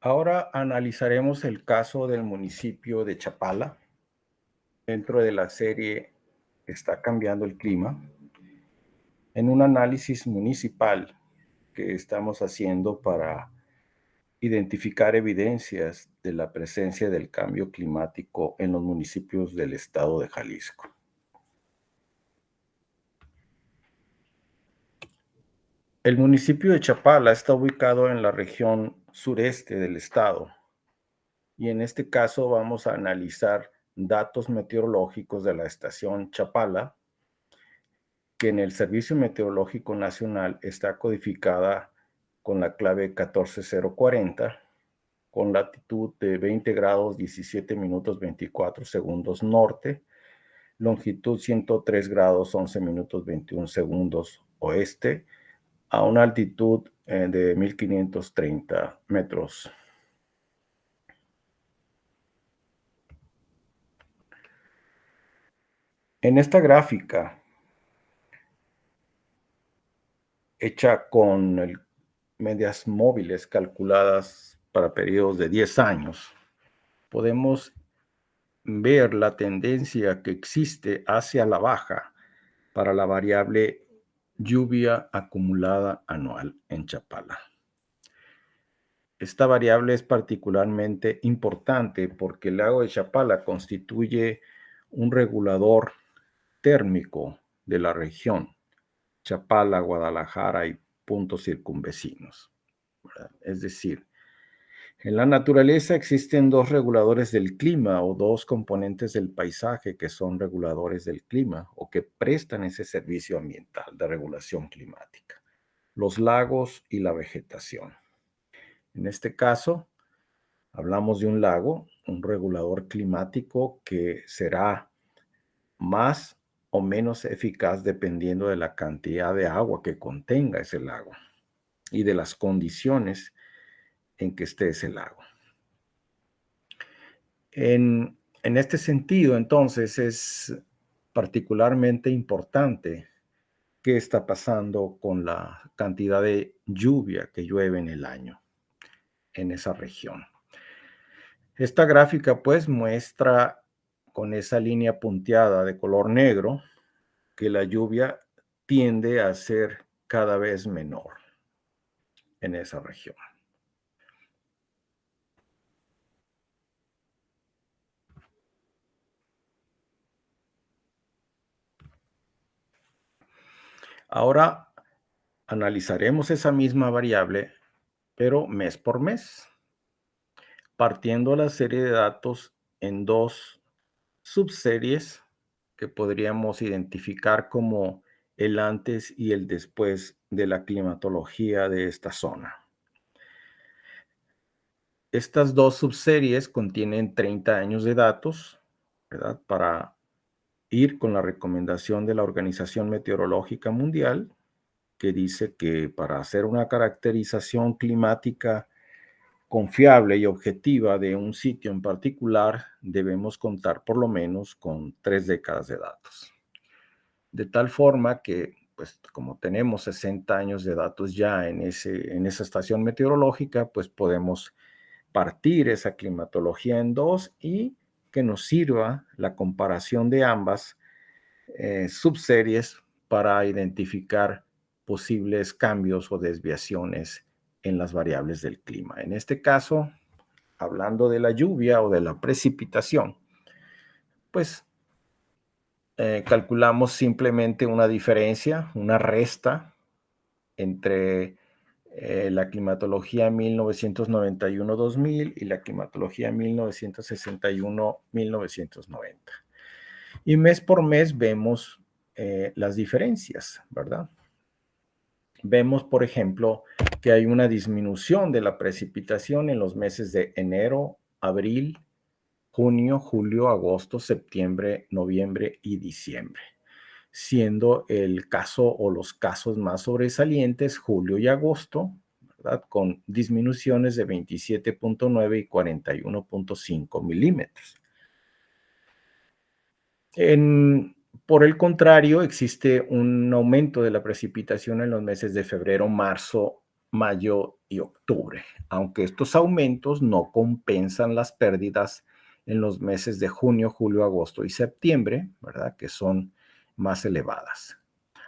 Ahora analizaremos el caso del municipio de Chapala. Dentro de la serie Está cambiando el clima, en un análisis municipal que estamos haciendo para identificar evidencias de la presencia del cambio climático en los municipios del estado de Jalisco. El municipio de Chapala está ubicado en la región sureste del estado y en este caso vamos a analizar datos meteorológicos de la estación Chapala, que en el Servicio Meteorológico Nacional está codificada con la clave 14040, con latitud de 20 grados 17 minutos 24 segundos norte, longitud 103 grados 11 minutos 21 segundos oeste, a una altitud de 1530 metros. En esta gráfica, hecha con medias móviles calculadas para periodos de 10 años, podemos ver la tendencia que existe hacia la baja para la variable lluvia acumulada anual en Chapala. Esta variable es particularmente importante porque el lago de Chapala constituye un regulador térmico de la región, Chapala, Guadalajara y puntos circunvecinos, ¿verdad? Es decir, en la naturaleza existen dos reguladores del clima o dos componentes del paisaje que son reguladores del clima o que prestan ese servicio ambiental de regulación climática: los lagos y la vegetación. En este caso, hablamos de un lago, un regulador climático que será más o menos eficaz dependiendo de la cantidad de agua que contenga ese lago y de las condiciones en que esté ese lago. En este sentido, entonces, es particularmente importante qué está pasando con la cantidad de lluvia que llueve en el año en esa región. Esta gráfica, pues, muestra con esa línea punteada de color negro que la lluvia tiende a ser cada vez menor en esa región. Ahora analizaremos esa misma variable, pero mes por mes, partiendo la serie de datos en dos subseries que podríamos identificar como el antes y el después de la climatología de esta zona. Estas dos subseries contienen 30 años de datos, ¿verdad? Para ir con la recomendación de la Organización Meteorológica Mundial, que dice que para hacer una caracterización climática confiable y objetiva de un sitio en particular, debemos contar por lo menos con 3 décadas de datos. De tal forma que, pues, como tenemos 60 años de datos ya en esa estación meteorológica, pues podemos partir esa climatología en dos y que nos sirva la comparación de ambas subseries para identificar posibles cambios o desviaciones en las variables del clima. En este caso, hablando de la lluvia o de la precipitación, pues calculamos simplemente una diferencia, una resta entre la climatología 1991-2000 y la climatología 1961-1990. Y mes por mes vemos las diferencias, ¿verdad? Vemos, por ejemplo, que hay una disminución de la precipitación en los meses de enero, abril, junio, julio, agosto, septiembre, noviembre y diciembre, siendo el caso o los casos más sobresalientes julio y agosto, ¿verdad? Con disminuciones de 27.9 y 41.5 milímetros. Por el contrario, existe un aumento de la precipitación en los meses de febrero, marzo, mayo y octubre, aunque estos aumentos no compensan las pérdidas en los meses de junio, julio, agosto y septiembre, ¿verdad? Que son más elevadas.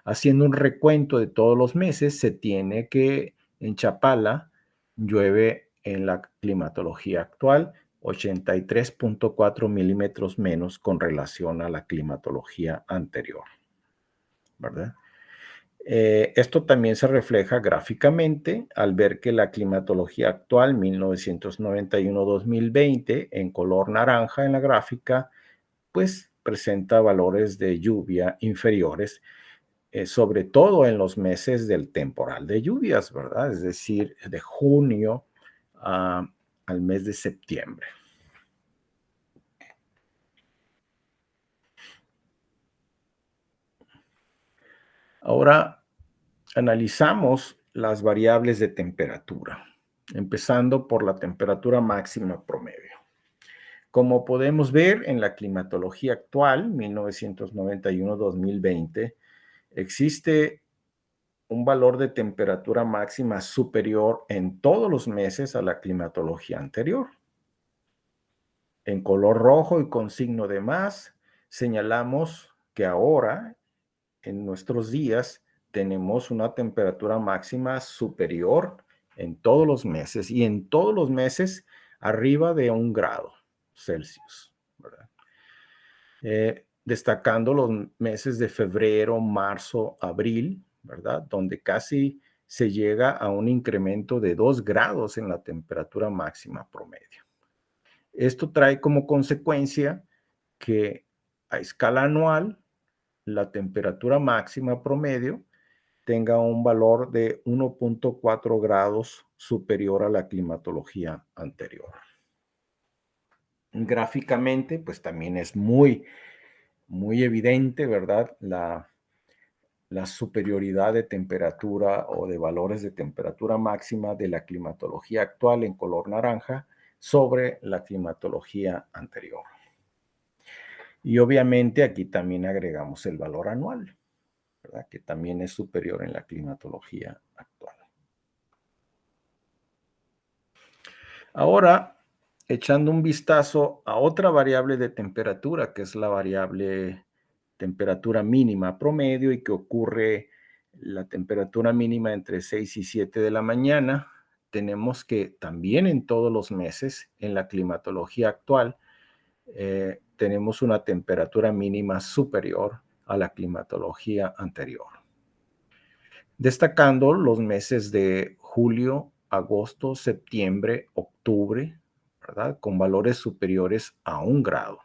Haciendo un recuento de todos los meses, se tiene que en Chapala llueve en la climatología actual 83.4 milímetros menos con relación a la climatología anterior, ¿verdad? Esto también se refleja gráficamente al ver que la climatología actual 1991-2020 en color naranja en la gráfica, pues presenta valores de lluvia inferiores, sobre todo en los meses del temporal de lluvias, ¿verdad? Es decir, de junio al mes de septiembre. Ahora analizamos las variables de temperatura, empezando por la temperatura máxima promedio. Como podemos ver en la climatología actual, 1991-2020, existe un valor de temperatura máxima superior en todos los meses a la climatología anterior. En color rojo y con signo de más, señalamos que ahora, en nuestros días, tenemos una temperatura máxima superior en todos los meses y en todos los meses arriba de 1 grado Celsius, ¿verdad? Destacando los meses de febrero, marzo, abril, ¿verdad? Donde casi se llega a un incremento de 2 grados en la temperatura máxima promedio. Esto trae como consecuencia que a escala anual la temperatura máxima promedio tenga un valor de 1.4 grados superior a la climatología anterior. Gráficamente, pues también es muy evidente, ¿verdad? La superioridad de temperatura o de valores de temperatura máxima de la climatología actual en color naranja sobre la climatología anterior. Y obviamente aquí también agregamos el valor anual, ¿verdad? Que también es superior en la climatología actual. Ahora, echando un vistazo a otra variable de temperatura, que es la variable temperatura mínima promedio y que ocurre la temperatura mínima entre 6 y 7 de la mañana, tenemos que también en todos los meses, en la climatología actual, tenemos una temperatura mínima superior a la climatología anterior. Destacando los meses de julio, agosto, septiembre, octubre, ¿verdad? Con valores superiores a 1 grado.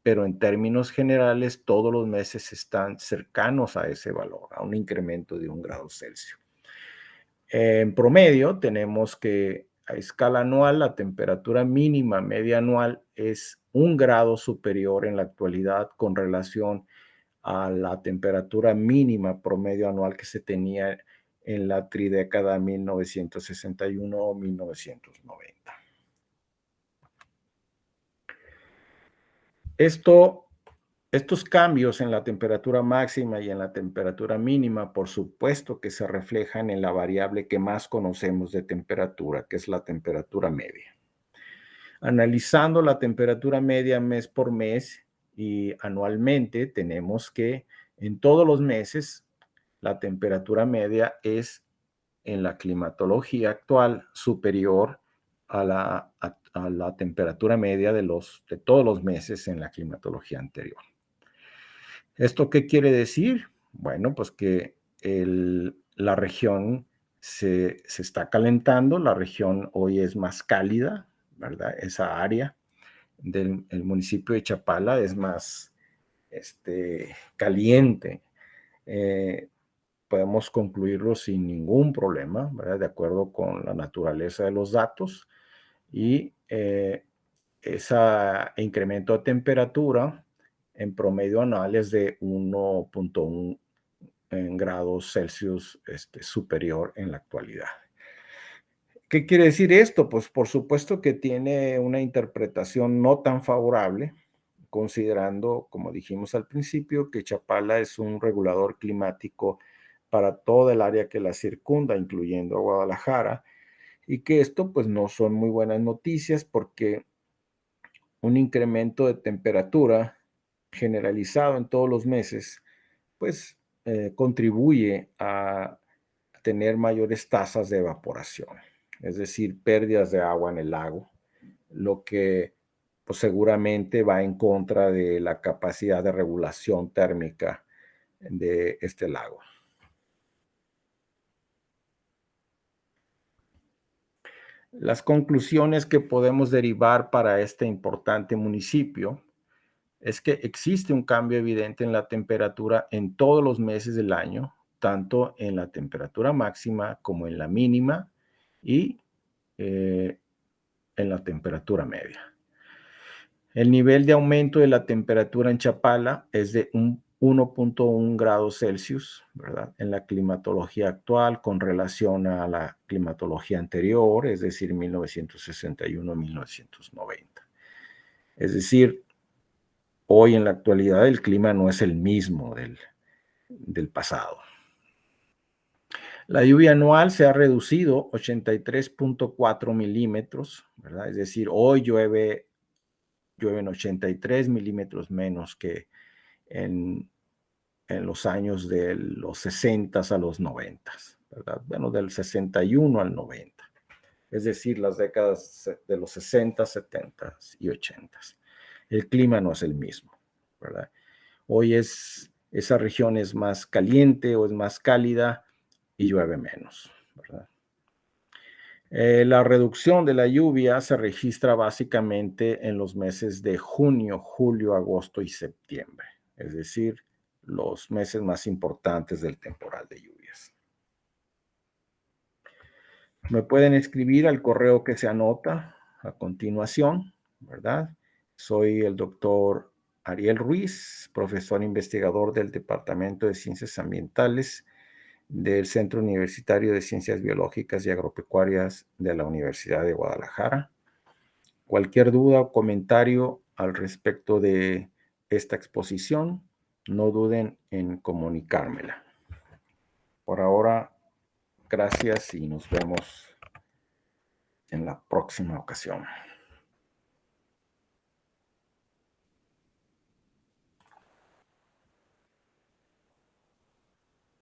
Pero en términos generales, todos los meses están cercanos a ese valor, a un incremento de 1 grado Celsius. En promedio, tenemos que a escala anual, la temperatura mínima media anual es 1 grado superior en la actualidad con relación a la temperatura mínima promedio anual que se tenía en la tridécada 1961-1990. Estos cambios en la temperatura máxima y en la temperatura mínima, por supuesto que se reflejan en la variable que más conocemos de temperatura, que es la temperatura media. Analizando la temperatura media mes por mes y anualmente, tenemos que en todos los meses la temperatura media es en la climatología actual superior a la temperatura media de todos los meses en la climatología anterior. ¿Esto qué quiere decir? Bueno, pues que la región se está calentando, la región hoy es más cálida, ¿verdad? Esa área del municipio de Chapala es más caliente. Podemos concluirlo sin ningún problema, ¿verdad? De acuerdo con la naturaleza de los datos. Y ese incremento de temperatura en promedio anual es de 1.1 grados Celsius superior en la actualidad. ¿Qué quiere decir esto? Pues por supuesto que tiene una interpretación no tan favorable, considerando, como dijimos al principio, que Chapala es un regulador climático para toda el área que la circunda, incluyendo a Guadalajara, y que esto pues no son muy buenas noticias porque un incremento de temperatura generalizado en todos los meses, pues contribuye a tener mayores tasas de evaporación, es decir, pérdidas de agua en el lago, lo que pues, seguramente va en contra de la capacidad de regulación térmica de este lago. Las conclusiones que podemos derivar para este importante municipio es que existe un cambio evidente en la temperatura en todos los meses del año, tanto en la temperatura máxima como en la mínima y eh, en la temperatura media. El nivel de aumento de la temperatura en Chapala es de un 1.1 grados Celsius, ¿verdad? En la climatología actual con relación a la climatología anterior, es decir, 1961-1990. Es decir, hoy en la actualidad el clima no es el mismo del pasado. La lluvia anual se ha reducido 83.4 milímetros, ¿verdad? Es decir, hoy llueven 83 milímetros menos que en los años de los 60 a los 90, ¿verdad? Bueno, del 61 al 90, es decir, las décadas de los 60, 70 y 80. El clima no es el mismo, ¿verdad? Hoy esa región es más caliente o es más cálida y llueve menos, ¿verdad? La reducción de la lluvia se registra básicamente en los meses de junio, julio, agosto y septiembre, es decir, los meses más importantes del temporal de lluvias. Me pueden escribir al correo que se anota a continuación, ¿verdad? Soy el doctor Ariel Ruiz, profesor investigador del Departamento de Ciencias Ambientales del Centro Universitario de Ciencias Biológicas y Agropecuarias de la Universidad de Guadalajara. Cualquier duda o comentario al respecto de esta exposición, no duden en comunicármela. Por ahora, gracias y nos vemos en la próxima ocasión.